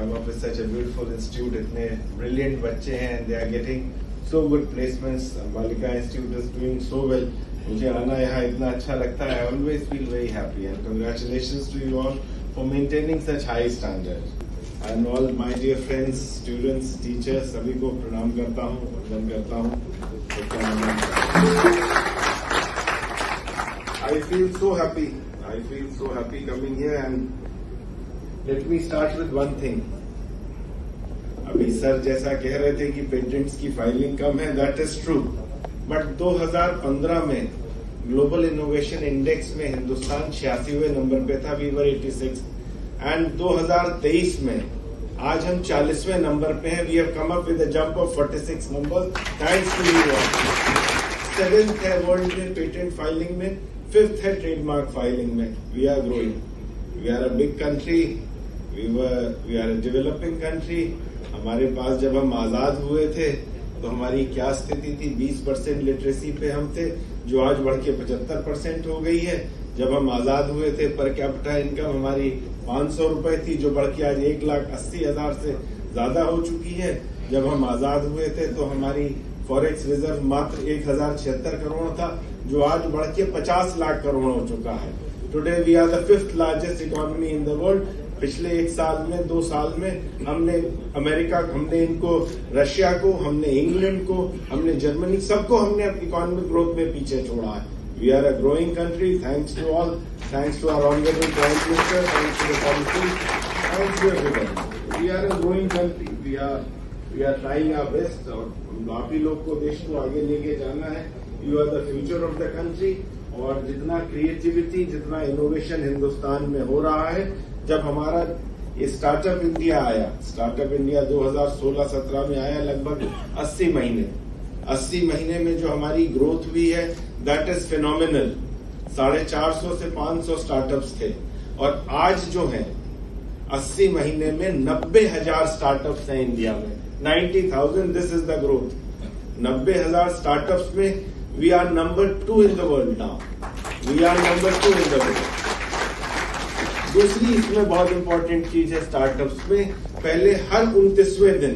come up with such a beautiful institute. इतने brilliant बच्चे हैं and they are getting so good placements. Balika Institute is doing so well. मुझे आना यहाँ इतना अच्छा लगता है. I always feel very happy and congratulations to you all for maintaining such high standards. And all my dear friends, students, teachers, सभी को प्रणाम करता हूँ, वंदन करता हूँ. I feel so happy. I feel so happy coming here and let me start with one thing. अभी sir जैसा कह रहे थे कि पेटेंट्स की फाइलिंग कम है, that is true. बट 2015 में ग्लोबल इनोवेशन इंडेक्स में हिंदुस्तान 86वें नंबर पे था, वी वर 86. एंड 2023 में आज हम 40वें नंबर पे हैं. We have come up with a jump of 46 numbers thanks to you all. 7th है वर्ल्ड में पेटेंट फाइलिंग में, 5th है ट्रेडमार्क फाइलिंग में. We are growing. We are a big country. We are a developing country. हमारे पास जब हम आजाद हुए थे तो हमारी क्या स्थिति थी? 20% लिटरेसी पे हम थे, जो आज बढ़ के 75% हो गई है. जब हम आजाद हुए थे पर कैपिटा इनकम हमारी 500 रुपए थी, जो बढ़ के आज 1,80,000 से ज्यादा हो चुकी है. जब हम आजाद हुए थे तो हमारी फॉरेक्स रिजर्व मात्र 1,076 करोड़ था, जो आज बढ़ के 50 लाख करोड़ हो चुका है. Today we are the 5th largest economy in the world. पिछले 1 साल में 2 साल में हमने अमेरिका, हमने इनको रशिया को, हमने इंग्लैंड को, हमने जर्मनी, सबको हमने इकोनॉमिक ग्रोथ में पीछे छोड़ा है. We are a growing country. Thanks to all. Thanks to our honourable prime minister. Thanks to the policy. Thanks to everyone. We are a growing country. We are trying our best. और आप ही लोग को, देश को आगे लेके जाना है. You are the future of the country. और जितना क्रिएटिविटी, जितना इनोवेशन हिंदुस्तान में हो रहा है, जब हमारा ये स्टार्टअप इंडिया आया, स्टार्टअप इंडिया 2016-17 में आया, लगभग 80 महीने में जो हमारी ग्रोथ हुई है, दैट इज फिनोमिनल. 450 से 500 स्टार्टअप्स थे और आज जो है 80 महीने में 90,000 स्टार्टअप्स हैं इंडिया में. 90,000, this is the growth. 90,000 startups में we are number 2 in the world now. We are number 2 in the world. दूसरी इसमें बहुत इंपॉर्टेंट चीज है स्टार्टअप्स में, पहले हर 29वें दिन,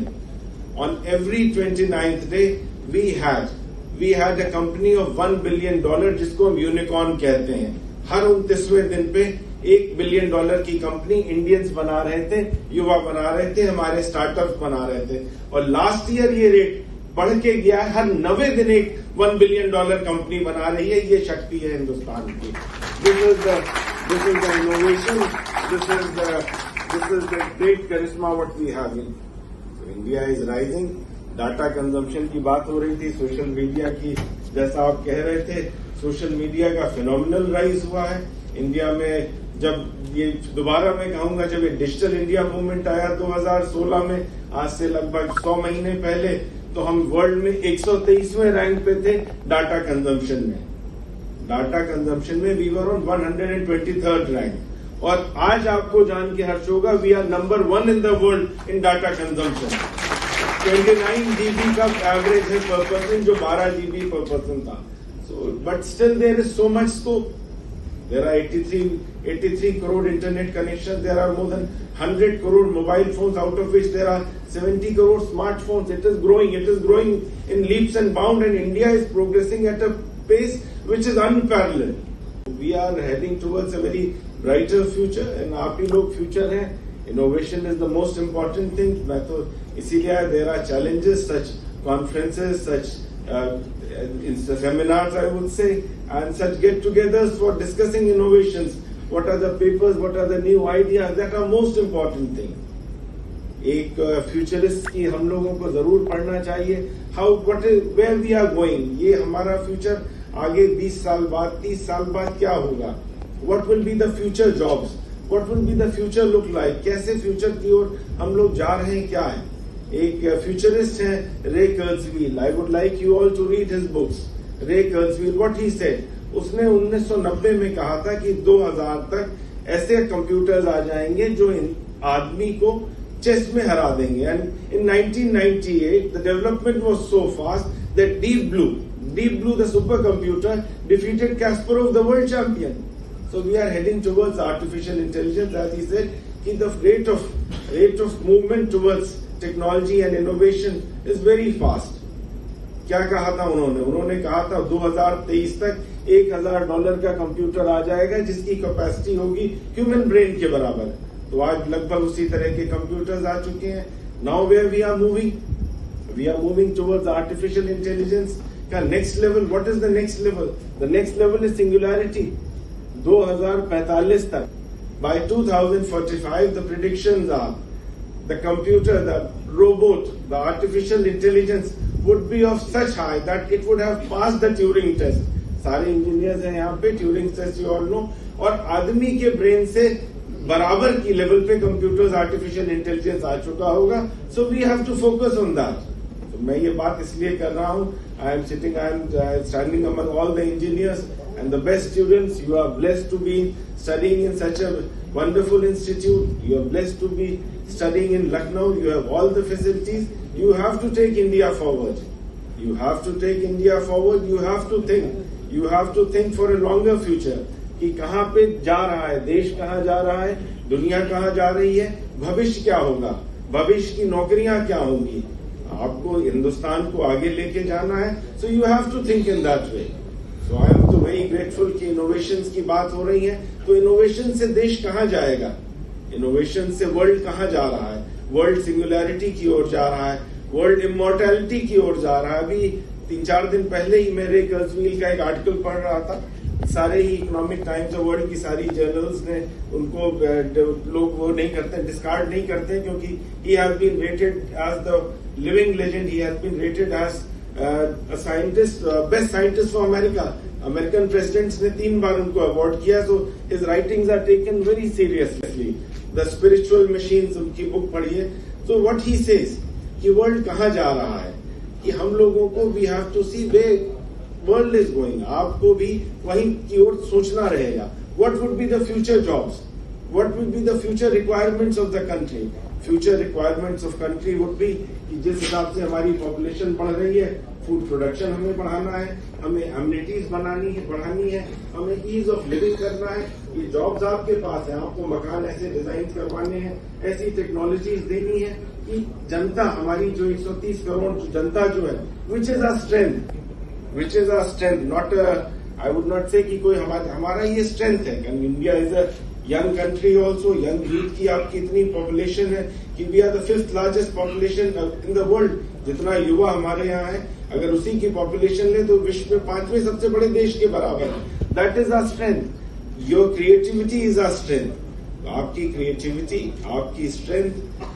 on every 29th day, we had a company of $1 billion, जिसको हम यूनिकॉर्न कहते हैं. हर 29वें दिन पे $1 बिलियन की कंपनी इंडियंस बना रहे थे, युवा बना रहे थे, हमारे स्टार्टअप्स बना रहे थे. और लास्ट ईयर ये रेट बढ़ के गया है. हर 90 दिन एक $1 बिलियन कंपनी बना रही है. ये शक्ति है हिंदुस्तान की. This is the innovation. This is the great charisma what we have in. So India is rising. Data consumption की बात हो रही थी, सोशल मीडिया की, जैसा आप कह रहे थे, सोशल मीडिया का फिनोमिनल राइज हुआ है इंडिया में. जब ये दोबारा मैं कहूंगा, जब ये डिजिटल इंडिया मूवमेंट आया 2016 में, आज से लगभग 100 महीने पहले, तो हम वर्ल्ड में 123वें रैंक पे थे डाटा कंजम्पशन में. डाटा कंजम्पशन में we were on 123rd rank. और आज आपको जान के हर्ष होगा, we are number 1 in the world in data consumption. 29 GB का एवरेज है पर पर्सन, जो 12 GB पर पर्सन था. So but still there is so much scope. There are 83 crore internet connections. There are more than 100 crore mobile phones, out of which there are 70 crore smartphones. It is growing. It is growing in leaps and bounds, and India is progressing at a pace which is unparalleled. We are heading towards a very brighter future, and आप ही लोग future हैं. Innovation is the most important thing. मैं तो इसीलिए there are challenges, such conferences, such seminars, I would say, and such get-togethers for discussing innovations. What are the papers? What are the new ideas? That are most important thing. एक futurist की हम लोगों को जरूर पढ़ना चाहिए. where we are going. ये हमारा फ्यूचर आगे 20 साल बाद, 30 साल बाद क्या होगा? What will be the future jobs? What will be the future look like? कैसे फ्यूचर की ओर हम लोग जा रहे हैं, क्या है? एक फ्यूचरिस्ट है, Ray Kurzweil. I would like you all to read his books. Ray Kurzweil, what he said, उसने 1990 में कहा था कि 2000 तक ऐसे कंप्यूटर्स आ जाएंगे जो आदमी को चेस में हरा देंगे. And in 1998 the development was so fast that deep blue the super computer defeated Kasparov the world champion. So we are heading towards artificial intelligence, as he said, कि the rate of rate of movement towards technology and innovation is very fast. क्या कहा था उन्होंने कहा था 2023 तक $1,000 का computer आ जाएगा जिसकी कैपेसिटी होगी ह्यूमन ब्रेन के बराबर। तो आज लगभग उसी तरह के कंप्यूटर्स आ चुके हैं। Now where we are moving towards artificial intelligence का next level. What is the next level? The next level is singularity. 2045 तक, by 2045 the predictions are the computer, the robot, the artificial intelligence would be of such high that it would have passed the Turing test. सारे engineers हैं यहाँ पे, Turing test you all know, और आदमी के brain से बराबर की लेवल पे कंप्यूटर्स आर्टिफिशियल इंटेलिजेंस आ चुका होगा। So we have to focus on that. तो मैं ये बात इसलिए कर रहा हूँ, I am standing among all the engineers and the best students. You are blessed to be studying in such a wonderful institute. You are blessed to be studying in Lucknow. You have all the facilities. You have to take India forward. You have to take India forward. You have to think. You have to think for a longer future. कि कहाँ पे जा रहा है देश, कहाँ जा रहा है दुनिया, कहाँ जा रही है, भविष्य क्या होगा, भविष्य की नौकरियां क्या होंगी। आपको हिंदुस्तान को आगे लेके जाना है। So you have to think in that way. तो आई एम तो वेरी ग्रेटफुल कि इनोवेशंस की बात हो रही है। तो इनोवेशन से देश कहाँ जाएगा, इनोवेशन से वर्ल्ड कहाँ जा रहा है? वर्ल्ड सिंगुलैरिटी की ओर जा रहा है, वर्ल्ड इमॉर्टैलिटी की ओर जा रहा है। अभी 3-4 दिन पहले ही मेरे कर्जवील का एक आर्टिकल पढ़ रहा था। सारे ही इकोनॉमिक टाइम्स ऑफ वर्ल्ड की सारी जर्नल्स ने उनको लोग वो नहीं करते, डिस्कार्ड नहीं करते, क्योंकि he has been rated as the living legend, he has been rated as scientist, best scientist for America. American presidents ने 3 बार उनको अवार्ड किया। So his writings are taken very seriously. The spiritual machines, उनकी book पढ़िए। So what he says कि world कहाँ जा रहा है, कि हम लोगों को we have to see way world is going. आपको भी वहीं की ओर सोचना रहेगा। What would be the future jobs, what would be the future requirements of the country. Future requirements of country would be कि जिस हिसाब से हमारी पॉपुलेशन बढ़ रही है, फूड प्रोडक्शन हमें बढ़ाना है, हमें एमिनिटीज बढ़ानी है, हमें ईज ऑफ लिविंग करना है। ये जॉब्स आपके पास है, आपको मकान ऐसे डिजाइन करवाने हैं, ऐसी टेक्नोलॉजीज देनी है कि जनता, हमारी जो 130 करोड़ जनता जो है, which is our strength, not I would not say कि कोई हमारा ये स्ट्रेंथ है। India is a young country also, young youth की आपकी इतनी पॉपुलेशन है कि we are the 5th largest population in the world. जितना युवा हमारे यहाँ है, अगर उसी की पॉपुलेशन ले तो विश्व में 5वें सबसे बड़े देश के बराबर है। That is our strength. Your creativity is our strength. आपकी क्रिएटिविटी, आपकी स्ट्रेंथ,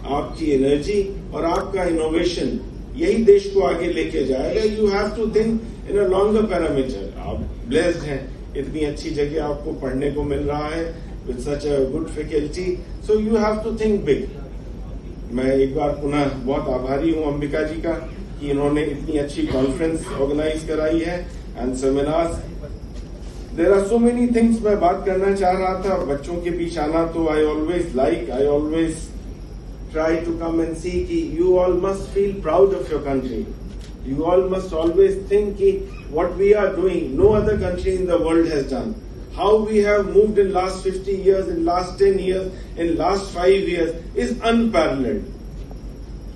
आपकी एनर्जी और आपका इनोवेशन, यही देश को आगे लेके जाएगा। You have to think in a longer parameter. आप ब्लेस्ड हैं, इतनी अच्छी जगह आपको पढ़ने को मिल रहा है with such a good faculty, so you have to think big. मैं एक बार पुनः बहुत आभारी हूँ अंबिका जी का कि इन्होंने इतनी अच्छी कॉन्फ्रेंस ऑर्गेनाइज कराई है and seminars. There are so many things मैं बात करना चाह रहा था। बच्चों के बीच आना तो I always try to come and see कि you all must feel proud of your country. You all must always think कि what we are doing, no other country in the world has done. How we have moved in last 50 years, in last 10 years, in last 5 years is unparalleled.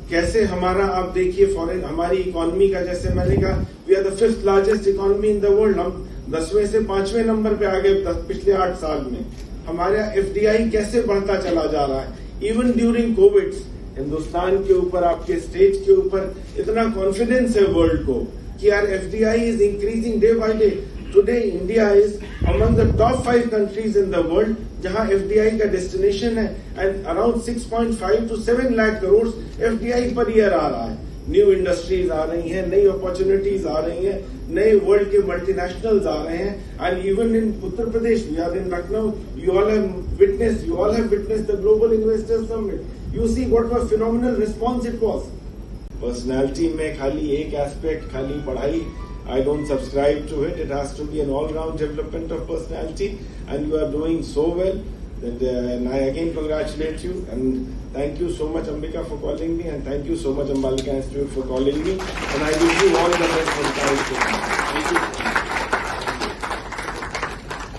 कैसे हमारा आप देखिए foreign, हमारी economy का, जैसे मैंने कहा we are the 5th largest economy in the world. हम 10वें से 5वें नंबर पे आ गए पिछले 8 साल में। हमारा FDI कैसे बढ़ता चला जा रहा है। इवन ड्यूरिंग कोविड हिंदुस्तान के ऊपर, आपके स्टेट के ऊपर इतना कॉन्फिडेंस है वर्ल्ड को कि यार FDI is increasing day by day. Today India is among the top 5 countries in the world जहां FDI का डेस्टिनेशन है, and around 6.5 to 7 lakh crore FDI पर ईयर आ रहा है। न्यू इंडस्ट्रीज आ रही हैं, नई अपॉर्चुनिटीज आ रही हैं, नए वर्ल्ड के मल्टीनेशनल्स आ रहे हैं। And even in Uttar Pradesh, we are in Lucknow, you all have witnessed the Global Investors Summit. You see what a phenomenal response it was. Personality में खाली एक एस्पेक्ट, खाली पढ़ाई, I don't subscribe to it. It has to be an all-round development of personality, and you are doing so well. And I again congratulate you, and thank you so much, Ambika, for calling me, and thank you so much, Ambalika Institute, for calling me, and I wish you all the best for the time to come.